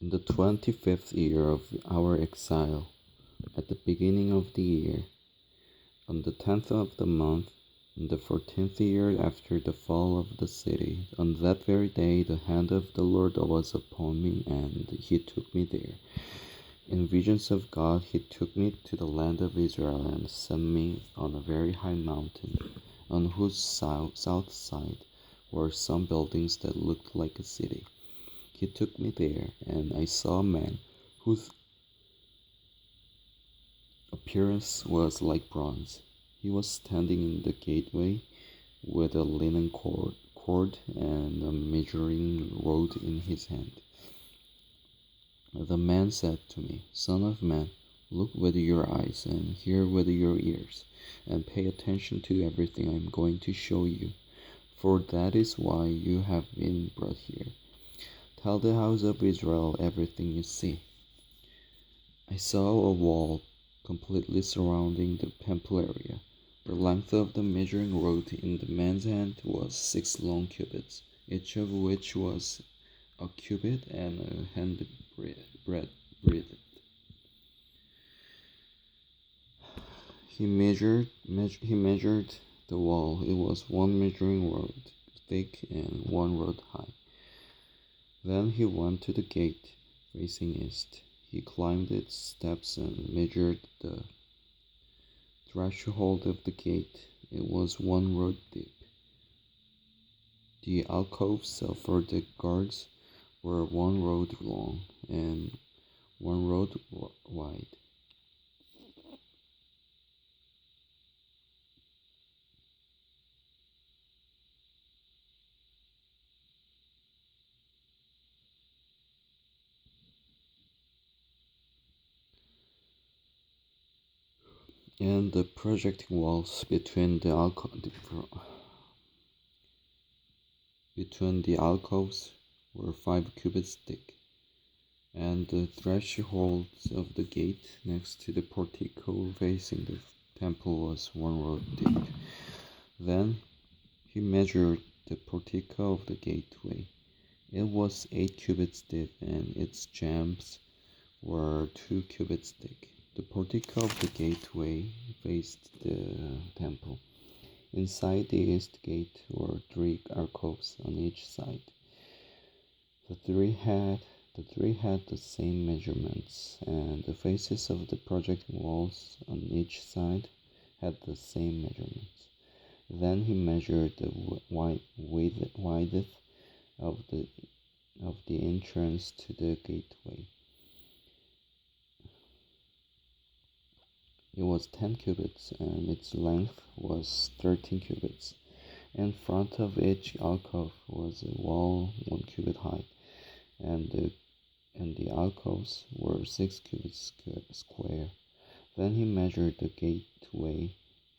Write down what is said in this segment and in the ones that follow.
In the 25th year of our exile, at the beginning of the year, on the 10th of the month, in the 14th year after the fall of the city, on that very day the hand of the Lord was upon me, and he took me there. In visions of God, he took me to the land of Israel and set me on a very high mountain, on whose south side were some buildings that looked like a city. He took me there, and I saw a man whose appearance was like bronze. He was standing in the gateway with a linen cord and a measuring rod in his hand. The man said to me, "Son of man, look with your eyes and hear with your ears, and pay attention to everything I am going to show you, for that is why you have been brought here. Tell the house of Israel everything you see." I saw a wall completely surrounding the temple area. The length of the measuring rod in the man's hand was 6 long cubits, each of which was a cubit and a hand breadth. He measured the wall. It was 1 measuring rod thick and 1 rod high. Then he went to the gate facing east. He climbed its steps and measured the threshold of the gate. It was 1 rod deep. The alcoves for the guards were 1 rod long and 1 rod wide. And the projecting walls between the alcoves were 5 cubits thick, and the thresholds of the gate next to the portico facing the temple was 1 rod deep. Then he measured the portico of the gateway. It was 8 cubits deep, and its jambs were 2 cubits thick. The portico of the gateway faced the temple. Inside the east gate were 3 alcoves on each side. The three had the same measurements, and the faces of the projecting walls on each side had the same measurements. Then he measured the width of the entrance to the gateway. It was 10 cubits, and its length was 13 cubits. In front of each alcove was a wall 1 cubit high, and the alcoves were 6 cubits square. Then he measured the gateway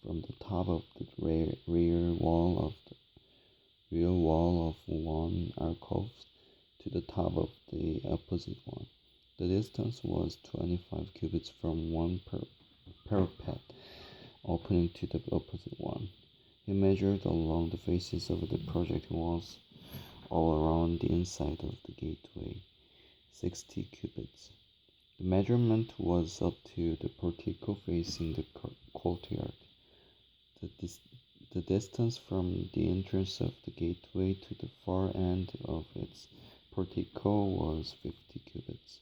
from the top of the rear wall of one alcove to the top of the opposite one. The distance was 25 cubits from one parapet opening to the opposite one. He measured along the faces of the projecting walls all around the inside of the gateway, 60 cubits. The measurement was up to the portico facing the courtyard. The distance from the entrance of the gateway to the far end of its portico was 50 cubits.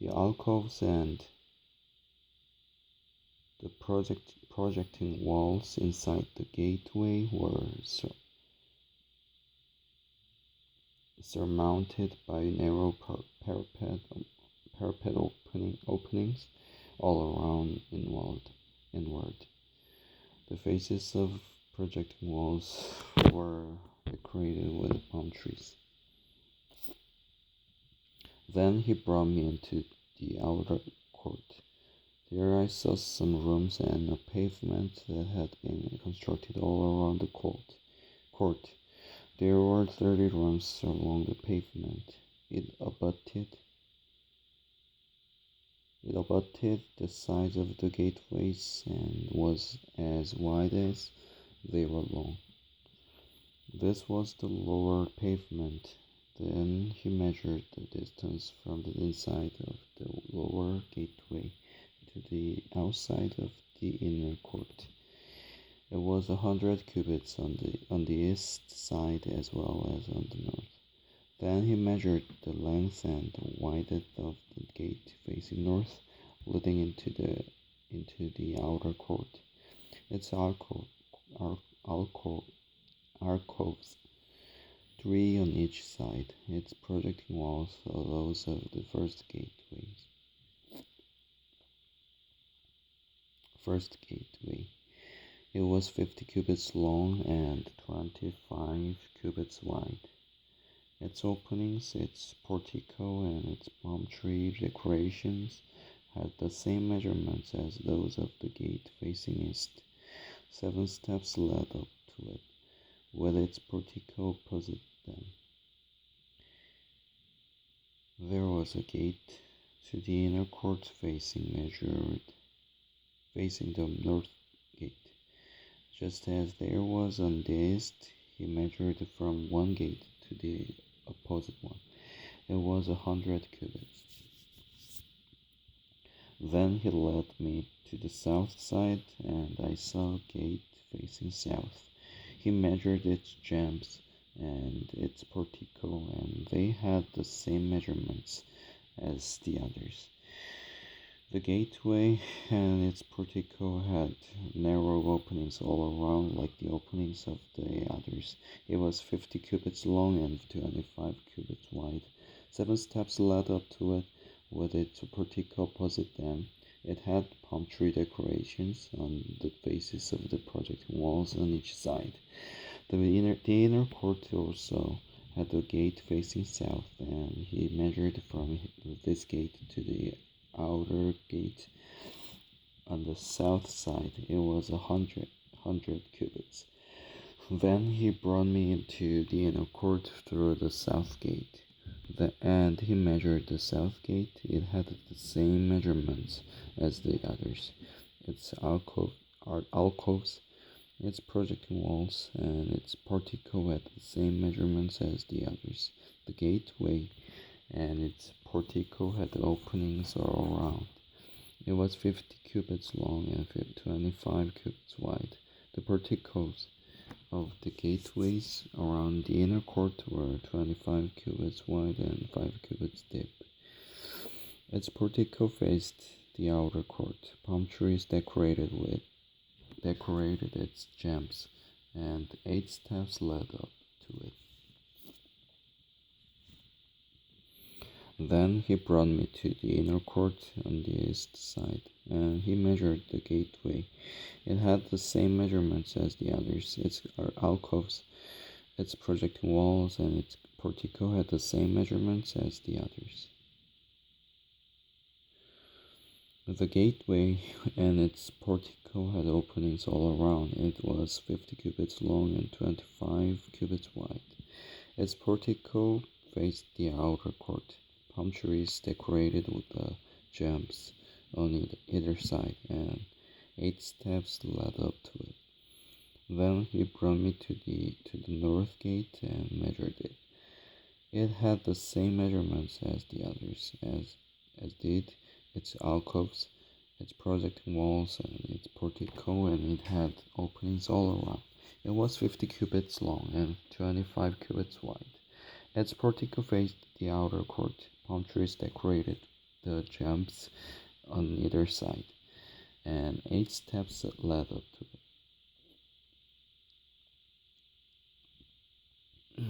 The alcoves and the projecting walls inside the gateway were surmounted by narrow parapet openings all around inward. The faces of projecting walls were decorated with palm trees. Then he brought me into the outer court. There I saw some rooms and a pavement that had been constructed all around the court. There were 30 rooms along the pavement. It abutted the sides of the gateways and was as wide as they were long. This was the lower pavement. Then he measured the distance from the inside of the lower gateway to the outside of the inner court. It was 100 cubits on the east side as well as on the north. Then he measured the length and the width of the gate facing north, leading into the outer court. Its alcoves, three on each side. Its projecting walls are those of the First gateway. It was 50 cubits long and 25 cubits wide. Its openings, its portico, and its palm tree decorations had the same measurements as those of the gate facing east. 7 steps led up to it, with its portico opposite them. There was a gate to the inner court facing the north gate. Just as there was on the east, he measured from one gate to the opposite one. It was 100 cubits. Then he led me to the south side, and I saw a gate facing south. He measured its jambs and its portico, and they had the same measurements as the others. The gateway and its portico had narrow openings all around like the openings of the others. It was 50 cubits long and 25 cubits wide. 7 steps led up to it, with its portico opposite them. It had palm tree decorations on the faces of the projecting walls on each side. The inner court also had the gate facing south, and he measured from this gate to the outer gate on the south side. It was 100 cubits. Then he brought me into the inner court through the south gate, and he measured the south gate. It had the same measurements as the others. Its alcoves, its projecting walls, and its portico had the same measurements as the others. The gateway and its portico had openings all around. It was 50 cubits long and 25 cubits wide. The porticos of the gateways around the inner court were 25 cubits wide and 5 cubits deep. Its portico faced the outer court. Palm trees decorated its jambs, and 8 steps led up to it. Then he brought me to the inner court on the east side, and he measured the gateway. It had the same measurements as the others. Its alcoves, its projecting walls, and its portico had the same measurements as the others. The gateway and its portico had openings all around. It was 50 cubits long and 25 cubits wide. Its portico faced the outer court. Palm trees decorated with the jambs on either side, and 8 steps led up to it. Then he brought me to the north gate and measured it. It had the same measurements as the others, as did its alcoves, its projecting walls, and its portico, and it had openings all around. It was 50 cubits long and 25 cubits wide. Its portico faced the outer court. Palm trees decorated the jambs on either side, and 8 steps led up to it.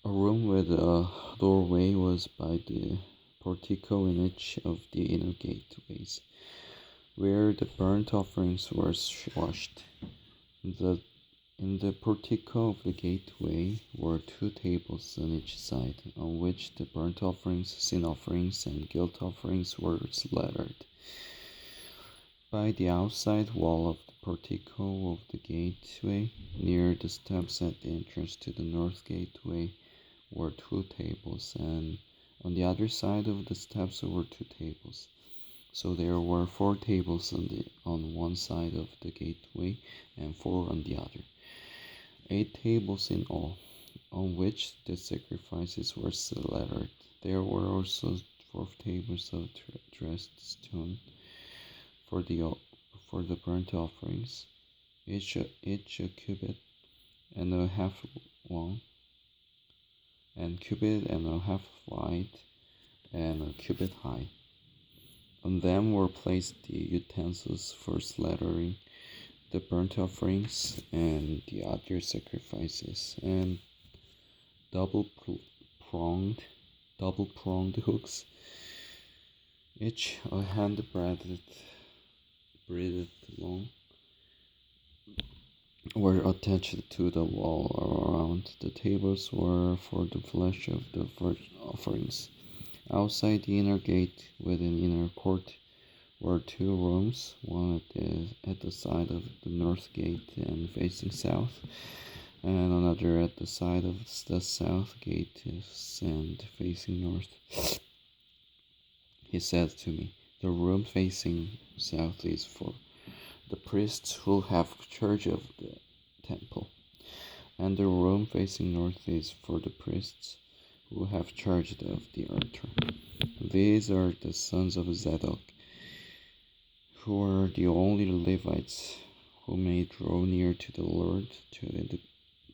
A room with a doorway was by the portico in each of the inner gateways, where the burnt offerings were washed. In the portico of the gateway were 2 tables on each side, on which the burnt offerings, sin offerings, and guilt offerings were slattered. By the outside wall of the portico of the gateway, near the steps at the entrance to the north gateway, were 2 tables, and on the other side of the steps were 2 tables. So there were 4 tables on one side of the gateway and 4 on the other. 8 tables in all, on which the sacrifices were slaughtered. There were also 12 tables of dressed stone for the burnt offerings, each a cubit and a half long, and cubit and a half wide, and a cubit high. On them were placed the utensils for slaughtering the burnt offerings and the other sacrifices, and double pronged hooks, each a handbreadth long, were attached to the wall around. The tables were for the flesh of the burnt offerings. Outside the inner gate, within inner court, were 2 rooms, one at the side of the north gate and facing south, and another at the side of the south gate and facing north. He said to me, "The room facing south is for the priests who have charge of the temple, and the room facing north is for the priests who have charge of the altar. These are the sons of Zadok, who are the only Levites who may draw near to the Lord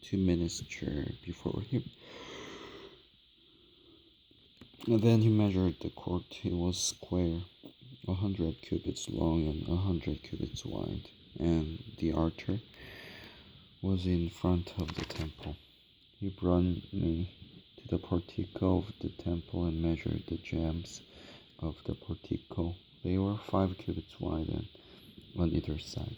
to minister before him." And then he measured the court. It was square, 100 cubits long and 100 cubits wide, and the altar was in front of the temple. He brought me to the portico of the temple and measured the jambs of the portico. They were 5 cubits wide and on either side.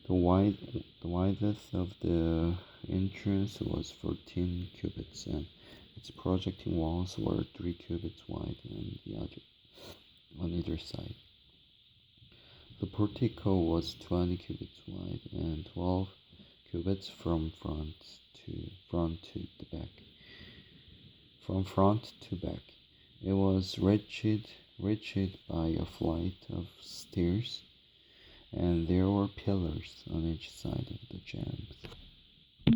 The width of the entrance was 14 cubits, and its projecting walls were 3 cubits wide and the other on either side. The portico was 20 cubits wide and 12 cubits from front to the back. From front to back, it was reached by a flight of stairs, and there were pillars on each side of the jambs.